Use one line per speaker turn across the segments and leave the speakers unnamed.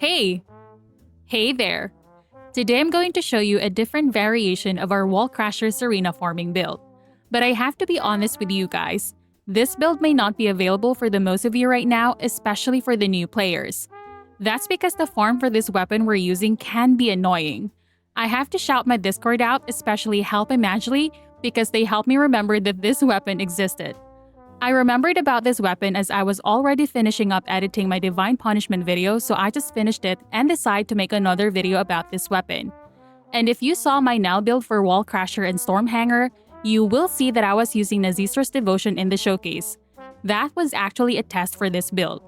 Hey! Hey there! Today I'm going to show you a different variation of our Wall Crasher Serena farming build. But I have to be honest with you guys, this build may not be available for the most of you right now, especially for the new players. That's because the farm for this weapon we're using can be annoying. I have to shout my Discord out, especially Help Imagily, because they helped me remember that this weapon existed. I remembered about this weapon as I was already finishing up editing my Divine Punishment video, so I just finished it and decided to make another video about this weapon. And if you saw my now build for Wall Crasher and Storm Hanger, you will see that I was using Nazistor's Devotion in the showcase. That was actually a test for this build.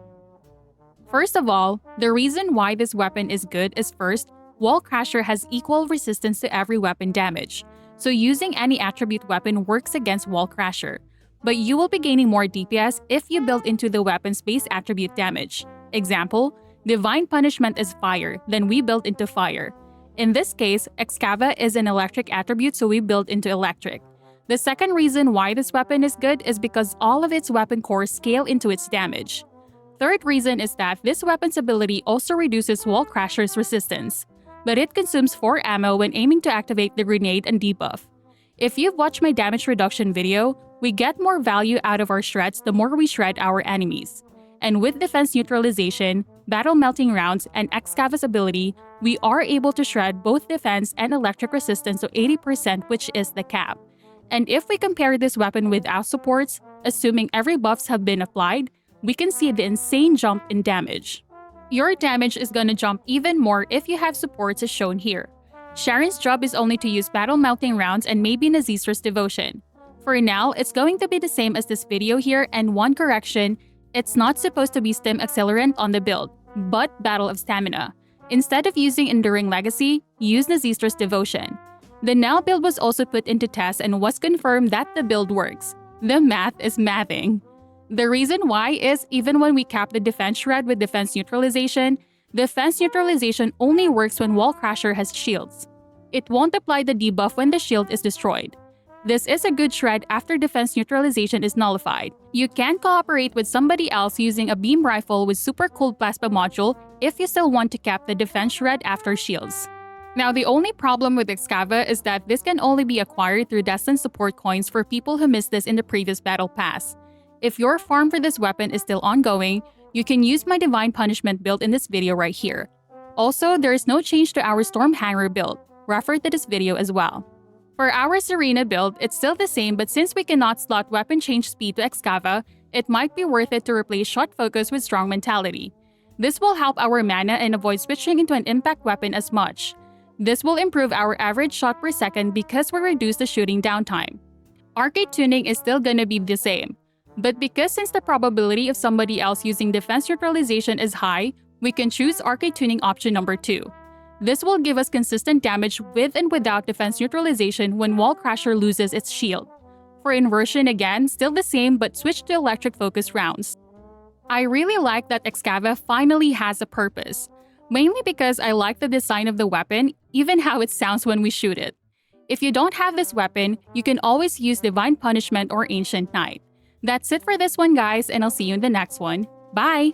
First of all, the reason why this weapon is good is first, Wall Crasher has equal resistance to every weapon damage, so using any attribute weapon works against Wall Crasher. But you will be gaining more DPS if you build into the weapon's base attribute damage. Example, Divine Punishment is fire, then we build into fire. In this case, EXCAVA is an electric attribute, so we build into electric. The second reason why this weapon is good is because all of its weapon cores scale into its damage. Third reason is that this weapon's ability also reduces Wall Crasher's resistance, but it consumes 4 ammo when aiming to activate the grenade and debuff. If you've watched my damage reduction video, we get more value out of our shreds the more we shred our enemies. And with defense neutralization, battle melting rounds, and EXCAVA's ability, we are able to shred both defense and electric resistance to 80%, which is the cap. And if we compare this weapon without supports, assuming every buffs have been applied, we can see the insane jump in damage. Your damage is gonna jump even more if you have supports as shown here. Sharon's job is only to use battle melting rounds and maybe Nazistor's Devotion. For now, it's going to be the same as this video here, and one correction, it's not supposed to be Stim Accelerant on the build, but Battle of Stamina. Instead of using Enduring Legacy, use Nazistor's Devotion. The now build was also put into test and was confirmed that the build works. The math is mathing. The reason why is even when we cap the defense shred with defense neutralization only works when Wall Crasher has shields. It won't apply the debuff when the shield is destroyed. This is a good shred after defense neutralization is nullified. You can cooperate with somebody else using a beam rifle with super cooled plasma module if you still want to cap the defense shred after shields. Now, the only problem with EXCAVA is that this can only be acquired through Descendant support coins for people who missed this in the previous battle pass. If your farm for this weapon is still ongoing, you can use my Divine Punishment build in this video right here. Also, there is no change to our Storm Hanger build. Refer to this video as well. For our Serena build, it's still the same, but since we cannot slot weapon change speed to EXCAVA, it might be worth it to replace Shot Focus with Strong Mentality. This will help our mana and avoid switching into an impact weapon as much. This will improve our average shot per second because we reduce the shooting downtime. Arcade tuning is still gonna be the same, but because since the probability of somebody else using defense neutralization is high, we can choose arcade tuning option number 2. This will give us consistent damage with and without defense neutralization when Wall Crasher loses its shield. For inversion again, still the same but switch to electric focus rounds. I really like that EXCAVA finally has a purpose, mainly because I like the design of the weapon, even how it sounds when we shoot it. If you don't have this weapon, you can always use Divine Punishment or Ancient Knight. That's it for this one guys, and I'll see you in the next one. Bye!